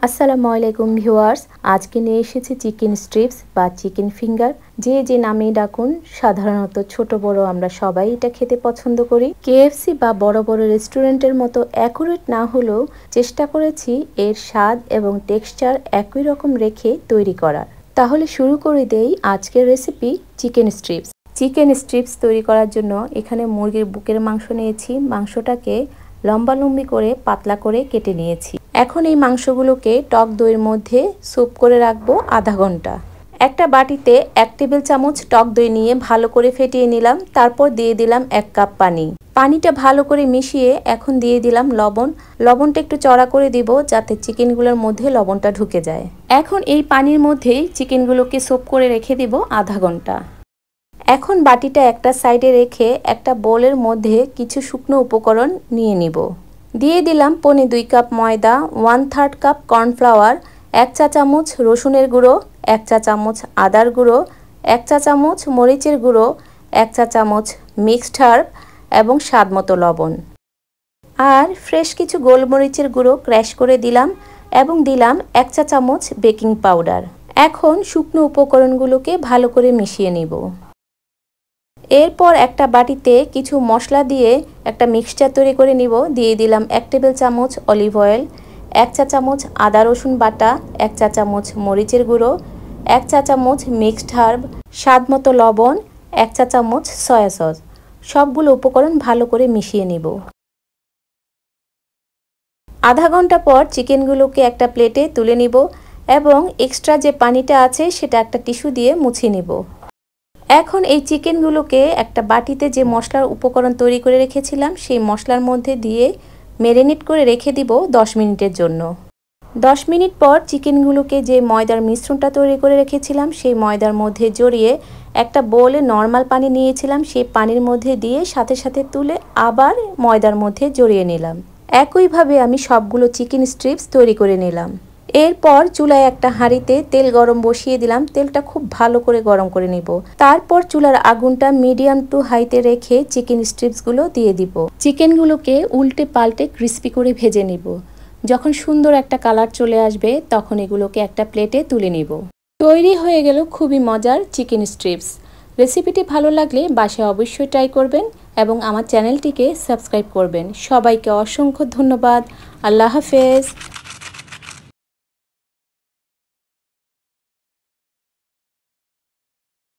আসসালামু আলাইকুম ভিউয়ার্স, আজকে নিয়ে এসেছি চিকেন স্ট্রিপস বা চিকেন ফিঙ্গার। যে নামেই ডাকুন, সাধারণত ছোট বড় আমরা সবাই এটা খেতে পছন্দ করি। কেএফসি বা বড় বড় রেস্টুরেন্টের মতো অ্যাকুরেট না হলেও চেষ্টা করেছি এর স্বাদ এবং টেক্সচার একই রকম রেখে তৈরি করার। তাহলে শুরু করে দেই আজকের recipe chicken strips. Chicken strips তৈরি করার জন্য এখানে মুরগির বুকের মাংস নিয়েছি। মাংসটাকে লম্বালম্বি করে পাতলা করে কেটে নিয়েছি। এখন এই মাংসগুলোকে টক দইয়ের মধ্যে স্যুপ করে রাখবো আধা ঘন্টা। একটা বাটিতে 1 টেবিল চামচ টক দই নিয়ে ভালো করে ফেটিয়ে নিলাম। তারপর দিয়ে দিলাম 1 কাপ পানি। পানিটা ভালো করে মিশিয়ে এখন দিয়ে দিলাম লবণ। লবণটা একটু চড়া করে দিব যাতে চিকেনগুলোর মধ্যে লবণটা ঢুকে যায়। এখন এই পানির মধ্যেই চিকেনগুলোকে স্যুপ করে রেখে দিব আধা ঘন্টা। এখন বাটিটা একটা সাইডে রেখে একটা বোলের মধ্যে কিছু শুকনো উপকরণ নিয়ে নিব। দিয়ে দিলাম 2.25 কাপ ময়দা, 1/3 কাপ কর্নফ্লাওয়ার, 1 চা চামচ রসুনের গুঁড়ো, 1 চা চামচ আদার গুঁড়ো, 1 চা চামচ মরিচের গুঁড়ো, 1 চা চামচ মিক্সড হার্ব এবং স্বাদমতো লবণ। আর ফ্রেশ কিছু গোলমরিচের গুঁড়ো ক্র্যাশ করে দিলাম এবং দিলাম 1 চা চামচ বেকিং পাউডার। এখন শুকনো উপকরণগুলোকে ভালো করে মিশিয়ে নিব। এরপর একটা বাটিতে কিছু মশলা দিয়ে একটা মিক্সচার তৈরি করে নিব। দিয়ে দিলাম 1 টেবিল চামচ অলিভ অয়েল, 1 চা চামচ আদা রসুন বাটা, 1 চা চামচ মরিচের গুঁড়ো, 1 চা চামচ মিক্সড হার্ব, স্বাদমতো লবণ, 1 চা চামচ সয়া সস। সবগুলো উপকরণ ভালো করে মিশিয়ে নিব। আধা ঘন্টা পর চিকেনগুলোকে একটা প্লেটে তুলে নিব এবং এক্সট্রা যে পানিটা আছে সেটা একটা টিস্যু দিয়ে মুছে নিব। এখন এই চিকেনগুলোকে একটা বাটিতে যে মশলার উপকরণ তৈরি করে রেখেছিলাম সেই মশলার মধ্যে দিয়ে ম্যারিনেট করে রেখে দিব 10 মিনিটের জন্য। 10 মিনিট পর চিকেনগুলোকে যে ময়দার মিশ্রণটা তৈরি করে রেখেছিলাম সেই ময়দার মধ্যে জড়িয়ে একটা বোলে নর্মাল পানি নিয়েছিলাম, সেই পানির মধ্যে দিয়ে সাথে সাথে তুলে আবার ময়দার মধ্যে জড়িয়ে নিলাম। একইভাবে আমি সবগুলো চিকেন স্ট্রিপস তৈরি করে নিলাম। এরপর চুলায় একটা হাঁড়িতে তেল গরম বসিয়ে দিলাম। তেলটা খুব ভালো করে গরম করে নিব। তারপর চুলার আগুনটা মিডিয়াম টু হাইতে রেখে চিকেন স্ট্রিপসগুলো দিয়ে দিব। চিকেনগুলোকে উল্টে পাল্টে ক্রিস্পি করে ভেজে নিব। যখন সুন্দর একটা কালার চলে আসবে তখন এগুলোকে একটা প্লেটে তুলে নিব। তৈরি হয়ে গেল খুবই মজার চিকেন স্ট্রিপস। রেসিপিটি ভালো লাগলে বাসায় অবশ্যই ট্রাই করবেন এবং আমার চ্যানেলটিকে সাবস্ক্রাইব করবেন। সবাইকে অসংখ্য ধন্যবাদ। আল্লাহ হাফেজ।